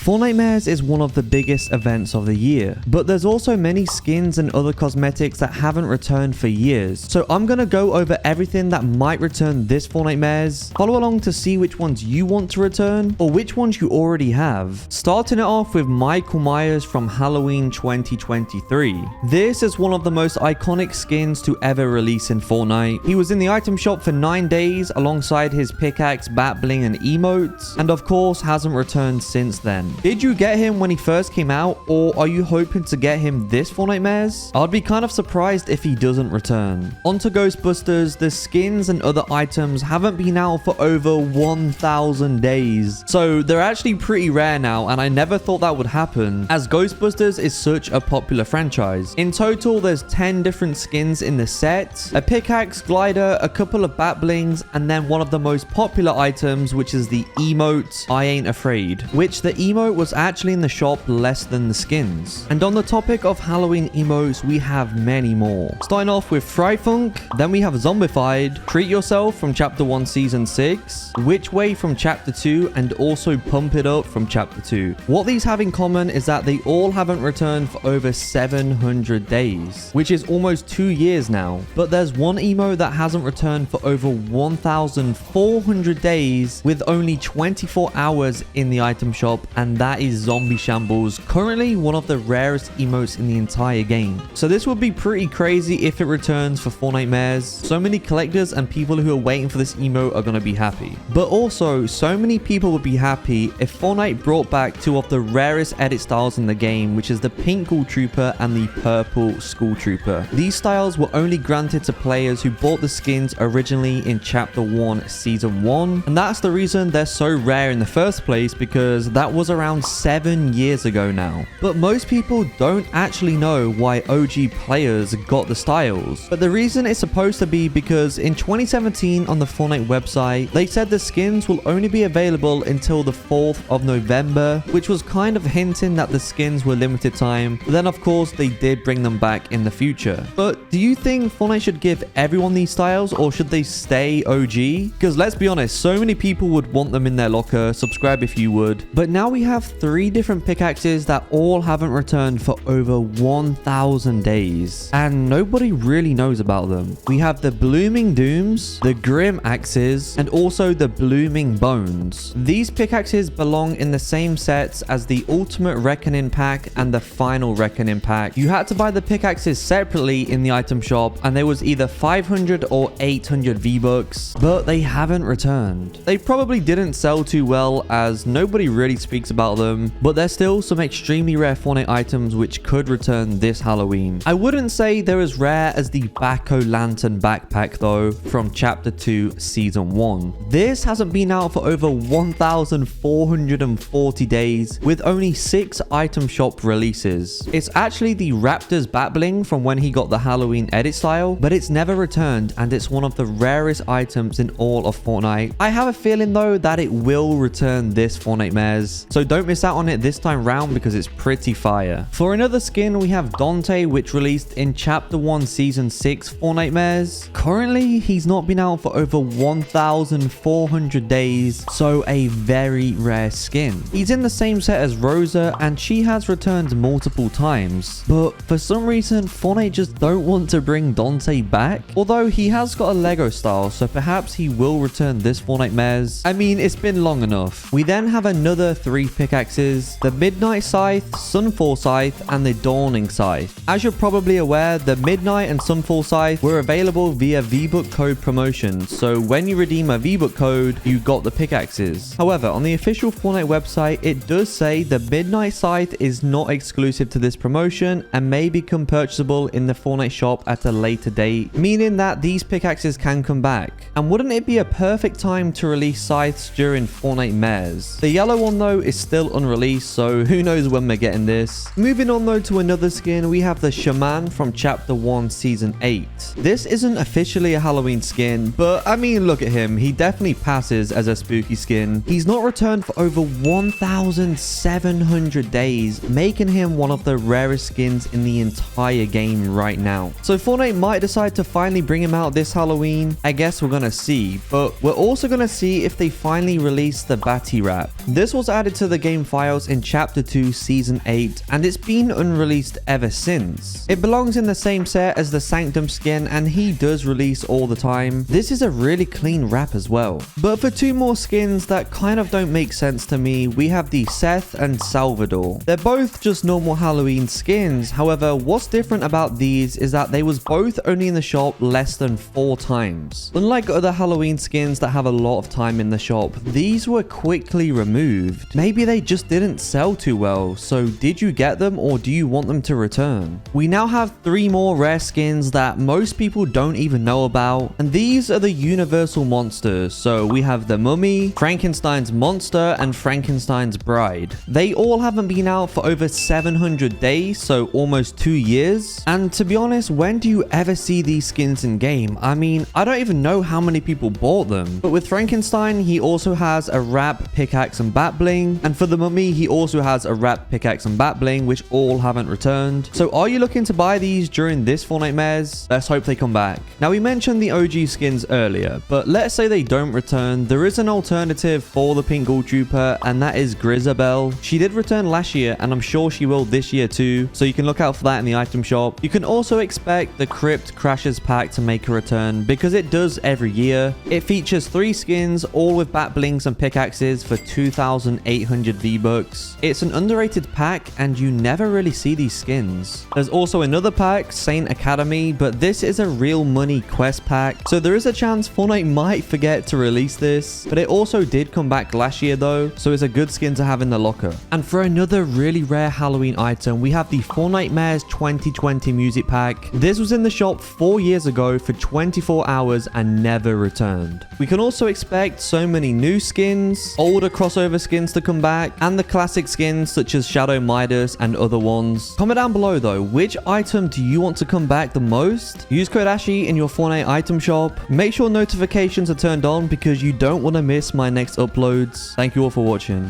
Fortnitemares is one of the biggest events of the year, but there's also many skins and other cosmetics that haven't returned for years. So I'm gonna go over everything that might return this Fortnitemares. Follow along to see which ones you want to return or which ones you already have. Starting it off with Michael Myers from Halloween 2023. This is one of the most iconic skins to ever release in Fortnite. He was in the item shop for 9 days alongside his pickaxe, bat bling, and emotes, and of course hasn't returned since then. Did you get him when he first came out, or are you hoping to get him this Fortnitemares? I'd be kind of surprised if he doesn't return. Onto Ghostbusters, the skins and other items haven't been out for over 1,000 days. So they're actually pretty rare now, and I never thought that would happen, as Ghostbusters is such a popular franchise. In total, there's 10 different skins in the set, a pickaxe, glider, a couple of bat blings, and then one of the most popular items, which is the emote, I Ain't Afraid, which the emote was actually in the shop less than the skins. And on the topic of Halloween emotes, we have many more. Starting off with Fryfunk, then we have Zombified, Treat Yourself from Chapter 1 Season 6, Which Way from Chapter 2, and also Pump It Up from Chapter 2. What these have in common is that they all haven't returned for over 700 days, which is almost 2 years now. But there's one emote that hasn't returned for over 1,400 days with only 24 hours in the item shop, and that is Zombie Shambles, currently one of the rarest emotes in the entire game. So this would be pretty crazy if it returns for Fortnitemares. So many collectors and people who are waiting for this emote are going to be happy. But also, so many people would be happy if Fortnite brought back two of the rarest edit styles in the game, which is the pink Ghoul Trooper and the purple School Trooper. These styles were only granted to players who bought the skins originally in Chapter 1 Season 1, and that's the reason they're so rare in the first place, because that was around 7 years ago now. But most people don't actually know why OG players got the styles. But the reason it's supposed to be because in 2017 on the Fortnite website, they said the skins will only be available until the 4th of November, which was kind of hinting that the skins were limited time. But then of course they did bring them back in the future. But do you think Fortnite should give everyone these styles, or should they stay OG? Because let's be honest, so many people would want them in their locker. Subscribe if you would. But now we have 3 different pickaxes that all haven't returned for over 1,000 days, and nobody really knows about them. We have the Blooming Dooms, the Grim Axes, and also the Blooming Bones. These pickaxes belong in the same sets as the Ultimate Reckoning Pack and the Final Reckoning Pack. You had to buy the pickaxes separately in the item shop, and there was either 500 or 800 V-Bucks, but they haven't returned. They probably didn't sell too well, as nobody really speaks about them, but there's still some extremely rare Fortnite items which could return this Halloween. I wouldn't say they're as rare as the Back-O-Lantern backpack though, from Chapter 2 Season 1. This hasn't been out for over 1,440 days with only 6 item shop releases. It's actually the Raptor's Batbling from when he got the Halloween edit style, but it's never returned, and it's one of the rarest items in all of Fortnite. I have a feeling though that it will return this Fortnitemares, so don't miss out on it this time round because it's pretty fire. For another skin, we have Dante, which released in Chapter 1 Season 6 Fortnitemares. Currently, he's not been out for over 1,400 days, so a very rare skin. He's in the same set as Rosa, and she has returned multiple times, but for some reason, Fortnite just don't want to bring Dante back. Although he has got a Lego style, so perhaps he will return this Fortnitemares. I mean, it's been long enough. We then have another 3 pickaxes, the Midnight Scythe, Sunfall Scythe, and the Dawning Scythe. As you're probably aware, the Midnight and Sunfall Scythe were available via V-Buck code promotions, so when you redeem a V-Buck code, you got the pickaxes. However, on the official Fortnite website, it does say the Midnight Scythe is not exclusive to this promotion and may become purchasable in the Fortnite shop at a later date, meaning that these pickaxes can come back. And wouldn't it be a perfect time to release scythes during Fortnitemares? The yellow one though is still unreleased, so who knows when we're getting this. Moving on though to another skin, we have the Shaman from Chapter 1 Season 8. This isn't officially a Halloween skin, but I mean, look at him. He definitely passes as a spooky skin. He's not returned for over 1,700 days, making him one of the rarest skins in the entire game right now. So Fortnite might decide to finally bring him out this Halloween. I guess we're gonna see, but we're also gonna see if they finally release the Batty Wrap. This was added to the the game files in Chapter 2, Season 8, and it's been unreleased ever since. It belongs in the same set as the Sanctum skin, and he does release all the time. This is a really clean wrap as well. But for two more skins that kind of don't make sense to me, we have the Seth and Salvador. They're both just normal Halloween skins. However, what's different about these is that they was both only in the shop less than 4 times. Unlike other Halloween skins that have a lot of time in the shop, these were quickly removed. Maybe they just didn't sell too well, so did you get them or do you want them to return? We now have 3 more rare skins that most people don't even know about, and these are the universal monsters. So we have the Mummy, Frankenstein's monster, and Frankenstein's bride. They all haven't been out for over 700 days, so almost 2 years. And to be honest, when do you ever see these skins in game? I mean, I don't even know how many people bought them. But with Frankenstein, he also has a wrap, pickaxe, and bat bling. And for the Mummy, he also has a wrap, pickaxe, and bat bling, which all haven't returned. So are you looking to buy these during this Fortnitemares? Let's hope they come back. Now, we mentioned the OG skins earlier, but let's say they don't return. There is an alternative for the Pink Ghoul Trooper, and that is Grisabelle. She did return last year, and I'm sure she will this year too, so you can look out for that in the item shop. You can also expect the Crypt Crashers pack to make a return, because it does every year. It features 3 skins, all with bat blings and pickaxes for 2,800 V-Bucks. It's an underrated pack, and you never really see these skins. There's also another pack, Saint Academy, but this is a real money quest pack, so there is a chance Fortnite might forget to release this, but it also did come back last year though, so it's a good skin to have in the locker. And for another really rare Halloween item, we have the Fortnitemares 2020 music pack. This was in the shop 4 years ago for 24 hours and never returned. We can also expect so many new skins, older crossover skins to come back, and the classic skins such as Shadow Midas and other ones. Comment down below though, which item do you want to come back the most? Use code ASHY in your Fortnite item shop. Make sure notifications are turned on because you don't want to miss my next uploads. Thank you all for watching.